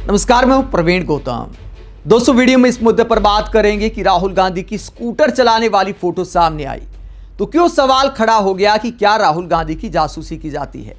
नमस्कार, मैं हूं प्रवीण गौतम। दोस्तों, वीडियो में इस मुद्दे पर बात करेंगे कि राहुल गांधी की स्कूटर चलाने वाली फोटो सामने आई तो क्यों सवाल खड़ा हो गया कि क्या राहुल गांधी की जासूसी की जाती है।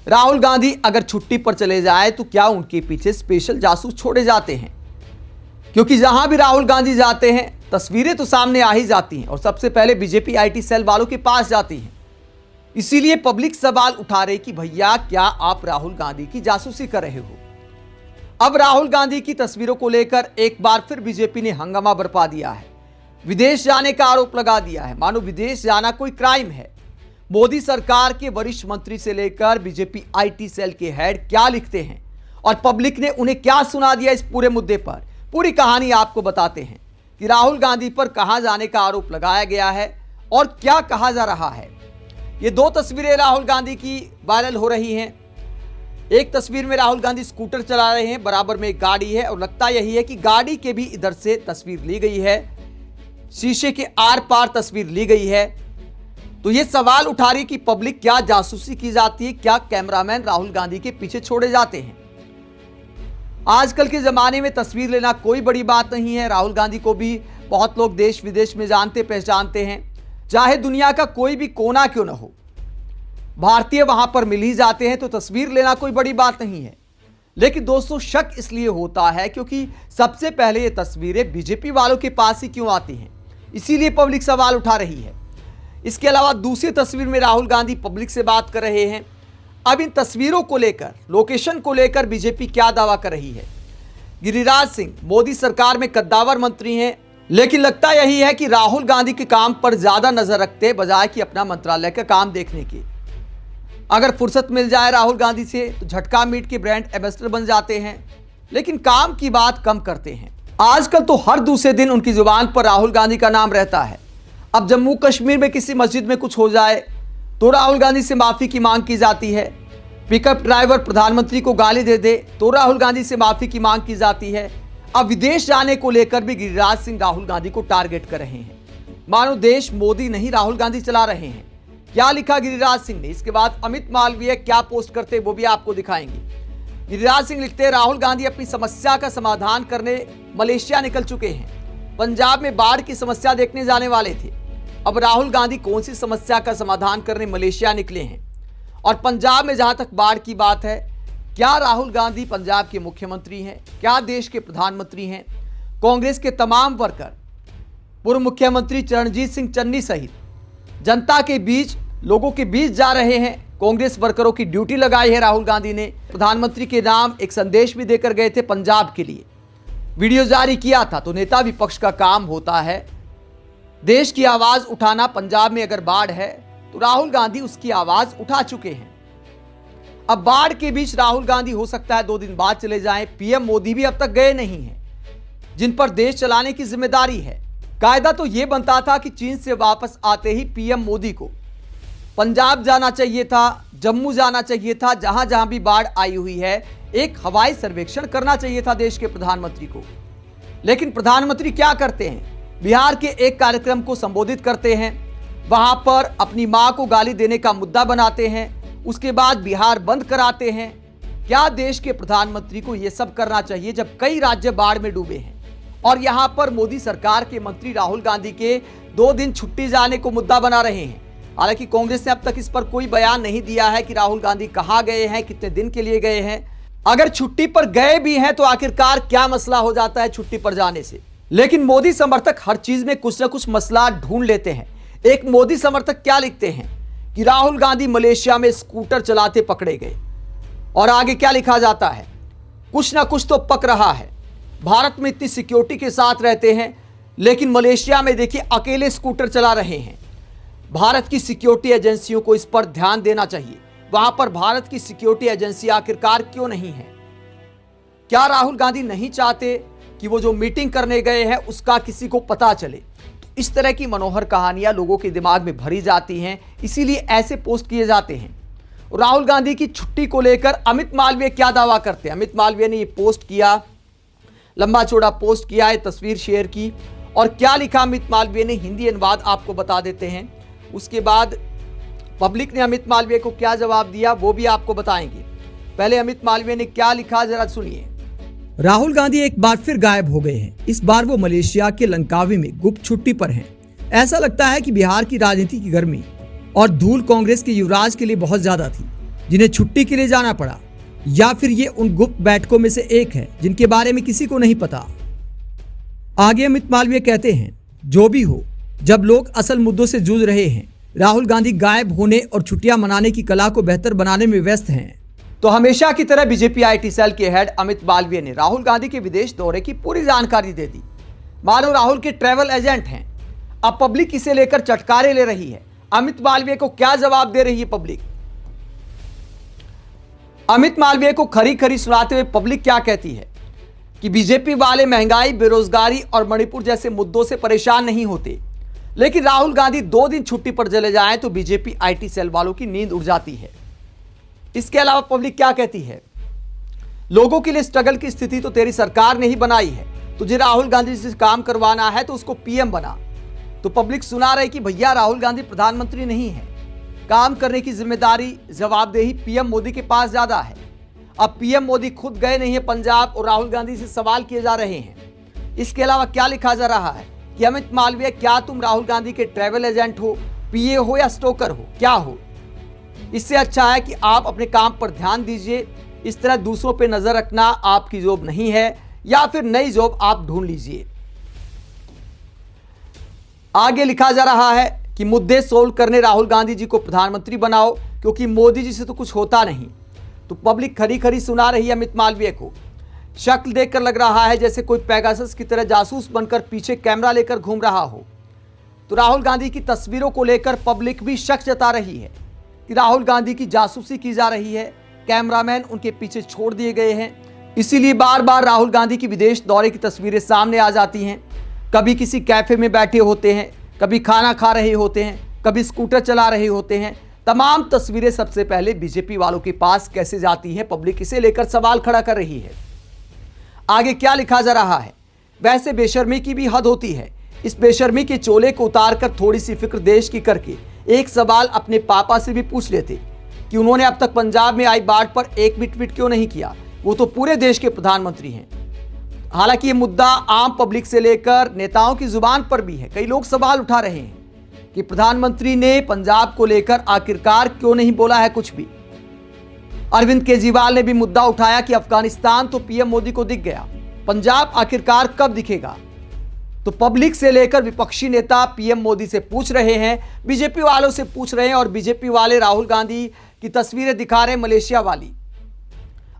राहुल गांधी अगर छुट्टी पर चले जाए तो क्या उनके पीछे स्पेशल जासूस छोड़े जाते हैं, क्योंकि जहां भी राहुल गांधी जाते हैं तस्वीरें तो सामने आ ही जाती हैं और सबसे पहले बीजेपी आईटी सेल वालों के पास जाती हैं। इसीलिए पब्लिक सवाल उठा रही कि भैया क्या आप राहुल गांधी की जासूसी कर रहे हो। अब राहुल गांधी की तस्वीरों को लेकर एक बार फिर बीजेपी ने हंगामा बरपा दिया है। विदेश जाने का आरोप लगा दिया है, मानो विदेश जाना कोई क्राइम है। मोदी सरकार के वरिष्ठ मंत्री से लेकर बीजेपी आईटी सेल के हेड क्या लिखते हैं और पब्लिक ने उन्हें क्या सुना दिया, इस पूरे मुद्दे पर पूरी कहानी आपको बताते हैं कि राहुल गांधी पर कहां जाने का आरोप लगाया गया है और क्या कहा जा रहा है। ये दो तस्वीरें राहुल गांधी की वायरल हो रही हैं। एक तस्वीर में राहुल गांधी स्कूटर चला रहे हैं, बराबर में एक गाड़ी है और लगता यही है कि गाड़ी के भी इधर से तस्वीर ली गई है, शीशे के आर पार तस्वीर ली गई है। तो ये सवाल उठा रही कि पब्लिक क्या जासूसी की जाती है, क्या कैमरामैन राहुल गांधी के पीछे छोड़े जाते हैं। आजकल के जमाने में तस्वीर लेना कोई बड़ी बात नहीं है। राहुल गांधी को भी बहुत लोग देश विदेश में जानते पहचानते हैं, चाहे दुनिया का कोई भी कोना क्यों ना हो, भारतीय वहां पर मिल ही जाते हैं, तो तस्वीर लेना कोई बड़ी बात नहीं है। लेकिन दोस्तों, शक इसलिए होता है क्योंकि सबसे पहले ये तस्वीरें बीजेपी वालों के पास ही क्यों आती हैं, इसीलिए पब्लिक सवाल उठा रही है। इसके अलावा दूसरी तस्वीर में राहुल गांधी पब्लिक से बात कर रहे हैं। अब इन तस्वीरों को लेकर, लोकेशन को लेकर बीजेपी क्या दावा कर रही है। गिरिराज सिंह मोदी सरकार में कद्दावर मंत्री हैं, लेकिन लगता यही है कि राहुल गांधी के काम पर ज्यादा नजर रखते बजाय कि अपना मंत्रालय का काम देखने की। अगर फुर्सत मिल जाए राहुल गांधी से तो झटका मीट के ब्रांड एम्बेसडर बन जाते हैं, लेकिन काम की बात कम करते हैं। आजकल तो हर दूसरे दिन उनकी जुबान पर राहुल गांधी का नाम रहता है। अब जम्मू कश्मीर में किसी मस्जिद में कुछ हो जाए तो राहुल गांधी से माफी की मांग की जाती है। पिकअप ड्राइवर प्रधानमंत्री को गाली दे दे तो राहुल गांधी से माफी की मांग की जाती है। अब विदेश जाने को लेकर भी गिरिराज सिंह राहुल गांधी को टारगेट कर रहे हैं, मानो देश मोदी नहीं राहुल गांधी चला रहे हैं। क्या लिखा गिरिराज सिंह ने, इसके बाद अमित मालवीय क्या पोस्ट करते वो भी आपको दिखाएंगे। गिरिराज सिंह लिखते हैं, राहुल गांधी अपनी समस्या का समाधान करने मलेशिया निकल चुके हैं। पंजाब में बाढ़ की समस्या देखने जाने वाले थे, अब राहुल गांधी कौन सी समस्या का समाधान करने मलेशिया निकले हैं। और पंजाब में जहां तक बाढ़ की बात है, क्या राहुल गांधी पंजाब के मुख्यमंत्री हैं, क्या देश के प्रधानमंत्री हैं। कांग्रेस के तमाम वर्कर पूर्व मुख्यमंत्री चरणजीत सिंह चन्नी सहित जनता के बीच, लोगों के बीच जा रहे हैं। कांग्रेस वर्करों की ड्यूटी लगाई है राहुल गांधी ने। प्रधानमंत्री के नाम एक संदेश भी देकर गए थे पंजाब के लिए, वीडियो जारी किया था। तो नेता विपक्ष का काम होता है देश की आवाज उठाना। पंजाब में अगर बाढ़ है तो राहुल गांधी उसकी आवाज उठा चुके हैं। अब बाढ़ के बीच राहुल गांधी हो सकता है 2 दिन बाद चले जाएं। पीएम मोदी भी अब तक गए नहीं हैं, जिन पर देश चलाने की जिम्मेदारी है। कायदा तो यह बनता था कि चीन से वापस आते ही पीएम मोदी को पंजाब जाना चाहिए था, जम्मू जाना चाहिए था, जहां जहां भी बाढ़ आई हुई है एक हवाई सर्वेक्षण करना चाहिए था देश के प्रधानमंत्री को। लेकिन प्रधानमंत्री क्या करते हैं, बिहार के एक कार्यक्रम को संबोधित करते हैं, वहां पर अपनी मां को गाली देने का मुद्दा बनाते हैं, उसके बाद बिहार बंद कराते हैं। क्या देश के प्रधानमंत्री को यह सब करना चाहिए जब कई राज्य बाढ़ में डूबे हैं और यहां पर मोदी सरकार के मंत्री राहुल गांधी के 2 दिन छुट्टी जाने को मुद्दा बना रहे हैं। हालांकि कांग्रेस ने अब तक इस पर कोई बयान नहीं दिया है कि राहुल गांधी कहां गए हैं, कितने दिन के लिए गए हैं। अगर छुट्टी पर गए भी हैं तो आखिरकार क्या मसला हो जाता है छुट्टी पर जाने से। लेकिन मोदी समर्थक हर चीज में कुछ ना कुछ मसला ढूंढ लेते हैं। एक मोदी समर्थक क्या लिखते हैं कि राहुल गांधी मलेशिया में स्कूटर चलाते पकड़े गए, और आगे क्या लिखा जाता है, कुछ ना कुछ तो पक रहा है। भारत में इतनी सिक्योरिटी के साथ रहते हैं, लेकिन मलेशिया में देखिए अकेले स्कूटर चला रहे हैं। भारत की सिक्योरिटी एजेंसियों को इस पर ध्यान देना चाहिए। वहां पर भारत की सिक्योरिटी एजेंसी आखिरकार क्यों नहीं है। क्या राहुल गांधी नहीं चाहते कि वो जो मीटिंग करने गए हैं उसका किसी को पता चले। तो इस तरह की मनोहर कहानियां लोगों के दिमाग में भरी जाती हैं, इसीलिए ऐसे पोस्ट किए जाते हैं। राहुल गांधी की छुट्टी को लेकर अमित मालवीय क्या दावा करते हैं। अमित मालवीय ने ये पोस्ट किया, लंबा चौड़ा पोस्ट किया है, तस्वीर शेयर की, और क्या लिखा अमित मालवीय ने, हिंदी अनुवाद आपको बता देते हैं। उसके बाद पब्लिक ने अमित मालवीय को क्या जवाब दिया वो भी आपको बताएंगे। पहले अमित मालवीय ने क्या लिखा जरा सुनिए। राहुल गांधी एक बार फिर गायब हो गए हैं। इस बार वो मलेशिया के लंकावी में गुप्त छुट्टी पर हैं। ऐसा लगता है कि बिहार की राजनीति की गर्मी और धूल कांग्रेस के युवराज के लिए बहुत ज्यादा थी, जिन्हें छुट्टी के लिए जाना पड़ा, या फिर ये उन गुप्त बैठकों में से एक है जिनके बारे में किसी को नहीं पता। आगे अमित मालवीय कहते हैं, जो भी हो, जब लोग असल मुद्दों से जूझ रहे हैं, राहुल गांधी गायब होने और छुट्टियां मनाने की कला को बेहतर बनाने में व्यस्त हैं। तो हमेशा की तरह बीजेपी आईटी सेल के हेड अमित मालवीय ने राहुल गांधी के विदेश दौरे की पूरी जानकारी दे दी। मानो राहुल के ट्रैवल एजेंट हैं। अब पब्लिक इसे लेकर चटकारे ले रही है। अमित मालवीय को क्या जवाब दे रही है पब्लिक? अमित मालवीय को खरी खरी सुनाते हुए पब्लिक क्या कहती है कि बीजेपी वाले महंगाई, बेरोजगारी और मणिपुर जैसे मुद्दों से परेशान नहीं होते, लेकिन राहुल गांधी 2 दिन छुट्टी पर चले जाएं तो बीजेपी आईटी सेल वालों की नींद उड़ जाती है। इसके अलावा पब्लिक क्या कहती है? लोगों के लिए स्ट्रगल की स्थिति तो तेरी सरकार ने ही बनाई है। तुझे राहुल गांधी से काम करवाना है तो उसको पीएम बना। तो पब्लिक सुना रही कि भैया राहुल गांधी प्रधानमंत्री नहीं है, काम करने की जिम्मेदारी, जवाबदेही पीएम मोदी के पास ज्यादा है। अब पीएम मोदी खुद गए नहीं है पंजाब और राहुल गांधी से सवाल किए जा रहे हैं। इसके अलावा क्या लिखा जा रहा है कि अमित मालवीय, क्या तुम राहुल गांधी के ट्रैवल एजेंट हो, पीए हो या स्टोकर हो, क्या हो? इससे अच्छा है कि आप अपने काम पर ध्यान दीजिए। इस तरह दूसरों पे नजर रखना आपकी जॉब नहीं है, या फिर नई जॉब आप ढूंढ लीजिए। आगे लिखा जा रहा है कि मुद्दे सोल्व करने राहुल गांधी जी को प्रधानमंत्री बनाओ, क्योंकि मोदी जी से तो कुछ होता नहीं। तो पब्लिक खरी खरी सुना रही है अमित मालवीय को। शक्ल देखकर लग रहा है जैसे कोई पेगासस की तरह जासूस बनकर पीछे कैमरा लेकर घूम रहा हो। तो राहुल गांधी की तस्वीरों को लेकर पब्लिक भी शक जता रही है कि राहुल गांधी की जासूसी की जा रही है, कैमरामैन उनके पीछे छोड़ दिए गए हैं। इसीलिए बार बार राहुल गांधी की विदेश दौरे की तस्वीरें सामने आ जाती हैं। कभी किसी कैफे में बैठे होते हैं, कभी खाना खा रहे होते हैं, कभी स्कूटर चला रहे होते हैं। तमाम तस्वीरें सबसे पहले बीजेपी वालों के पास कैसे जाती हैं, पब्लिक इसे लेकर सवाल खड़ा कर रही है। आगे क्या लिखा जा रहा है? वैसे बेशर्मी की भी हद होती है। इस बेशर्मी के चोले को उतारकर थोड़ी सी फिक्र देश की करके एक सवाल अपने पापा से भी पूछ लेते कि उन्होंने अब तक पंजाब में आई बाढ़ पर एक भी ट्वीट क्यों नहीं किया। वो तो पूरे देश के प्रधानमंत्री हैं। हालांकि ये मुद्दा आम पब्लिक से लेकर नेताओं की जुबान पर भी है। कई लोग सवाल उठा रहे हैं कि प्रधानमंत्री ने पंजाब को लेकर आखिरकार क्यों नहीं बोला है कुछ भी। अरविंद केजरीवाल ने भी मुद्दा उठाया कि अफगानिस्तान तो पीएम मोदी को दिख गया, पंजाब आखिरकार कब दिखेगा। तो पब्लिक से लेकर विपक्षी नेता पीएम मोदी से पूछ रहे हैं, बीजेपी वालों से पूछ रहे हैं, और बीजेपी वाले राहुल गांधी की तस्वीरें दिखा रहे हैं मलेशिया वाली।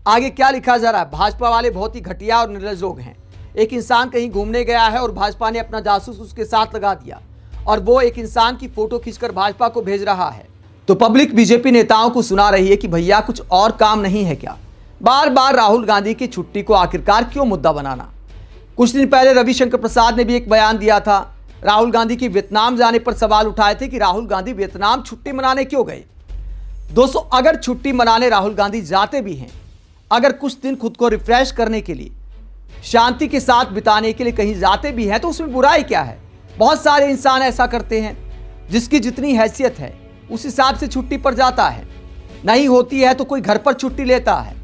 आगे क्या लिखा जा रहा है? भाजपा वाले बहुत ही घटिया और निर्लज लोग हैं। एक इंसान कहीं घूमने गया है और भाजपा ने अपना जासूस उसके साथ लगा दिया, और वो एक इंसान की फोटो खींचकर भाजपा को भेज रहा है। तो पब्लिक बीजेपी नेताओं को सुना रही है कि भैया कुछ और काम नहीं है क्या? बार बार राहुल गांधी की छुट्टी को आखिरकार क्यों मुद्दा बनाना? कुछ दिन पहले रविशंकर प्रसाद ने भी एक बयान दिया था। राहुल गांधी की वियतनाम जाने पर सवाल उठाए थे कि राहुल गांधी वियतनाम छुट्टी मनाने क्यों गए। दोस्तों, अगर छुट्टी मनाने राहुल गांधी जाते भी हैं, अगर कुछ दिन खुद को रिफ्रेश करने के लिए, शांति के साथ बिताने के लिए कहीं जाते भी हैं, तो उसमें बुराई क्या है? बहुत सारे इंसान ऐसा करते हैं। जिसकी जितनी हैसियत है उस हिसाब से छुट्टी पर जाता है। नहीं होती है तो कोई घर पर छुट्टी लेता है।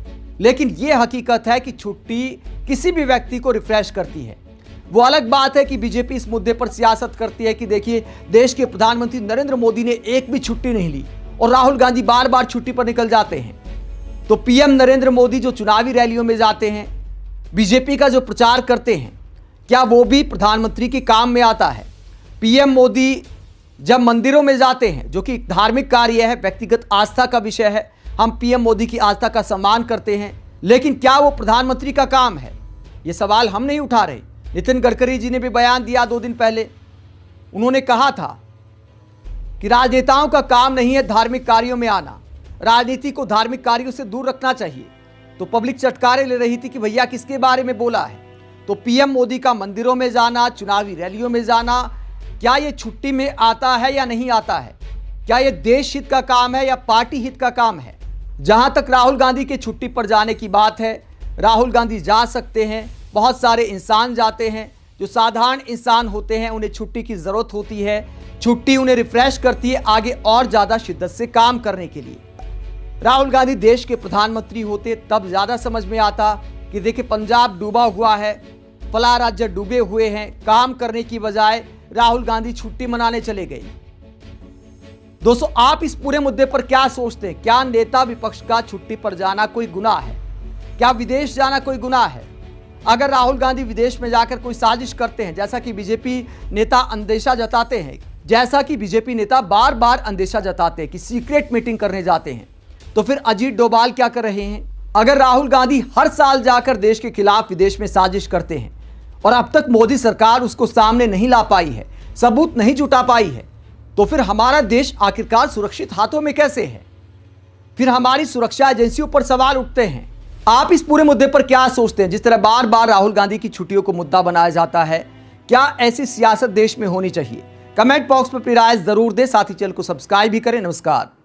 लेकिन यह हकीकत है कि छुट्टी किसी भी व्यक्ति को रिफ्रेश करती है। वो अलग बात है कि बीजेपी इस मुद्दे पर सियासत करती है कि देखिए, देश के प्रधानमंत्री नरेंद्र मोदी ने एक भी छुट्टी नहीं ली और राहुल गांधी बार बार छुट्टी पर निकल जाते हैं। तो पीएम नरेंद्र मोदी जो चुनावी रैलियों में जाते हैं, बीजेपी का जो प्रचार करते हैं, क्या वो भी प्रधानमंत्री के काम में आता है? पीएम मोदी जब मंदिरों में जाते हैं, जो कि धार्मिक कार्य है, व्यक्तिगत आस्था का विषय है, हम पीएम मोदी की आस्था का सम्मान करते हैं, लेकिन क्या वो प्रधानमंत्री का काम है? ये सवाल हम नहीं उठा रहे। नितिन गडकरी जी ने भी बयान दिया 2 दिन पहले। उन्होंने कहा था कि राजनेताओं का काम नहीं है धार्मिक कार्यों में आना, राजनीति को धार्मिक कार्यों से दूर रखना चाहिए। तो पब्लिक चटकारे ले रही थी कि भैया किसके बारे में बोला है। तो पीएम मोदी का मंदिरों में जाना, चुनावी रैलियों में जाना, क्या ये छुट्टी में आता है या नहीं आता है? क्या ये देश हित का काम है या पार्टी हित का काम है? जहां तक राहुल गांधी के छुट्टी पर जाने की बात है, राहुल गांधी जा सकते हैं। बहुत सारे इंसान जाते हैं, जो साधारण इंसान होते हैं, उन्हें छुट्टी की जरूरत होती है। छुट्टी उन्हें रिफ्रेश करती है आगे और ज्यादा शिद्दत से काम करने के लिए। राहुल गांधी देश के प्रधानमंत्री होते तब ज्यादा समझ में आता कि देखिए पंजाब डूबा हुआ है, फला राज्य डूबे हुए हैं, काम करने की बजाय राहुल गांधी छुट्टी मनाने चले गए। दोस्तों, आप इस पूरे मुद्दे पर क्या सोचते हैं? क्या नेता विपक्ष का छुट्टी पर जाना कोई गुनाह है? क्या विदेश जाना कोई गुनाह है? अगर राहुल गांधी विदेश में जाकर कोई साजिश करते हैं, जैसा कि बीजेपी नेता अंदेशा जताते हैं, बार बार अंदेशा जताते हैं कि सीक्रेट मीटिंग करने जाते हैं, तो फिर अजीत डोभाल क्या कर रहे हैं? अगर राहुल गांधी हर साल जाकर देश के खिलाफ विदेश में साजिश करते हैं और अब तक मोदी सरकार उसको सामने नहीं ला पाई है, सबूत नहीं जुटा पाई है, तो फिर हमारा देश आखिरकार सुरक्षित हाथों में कैसे है? फिर हमारी सुरक्षा एजेंसियों पर सवाल उठते हैं। आप इस पूरे मुद्दे पर क्या सोचते हैं? जिस तरह बार बार राहुल गांधी की छुट्टियों को मुद्दा बनाया जाता है, क्या ऐसी सियासत देश में होनी चाहिए? कमेंट बॉक्स में अपनी राय जरूर दें, साथ ही चैनल को सब्सक्राइब भी करें। नमस्कार।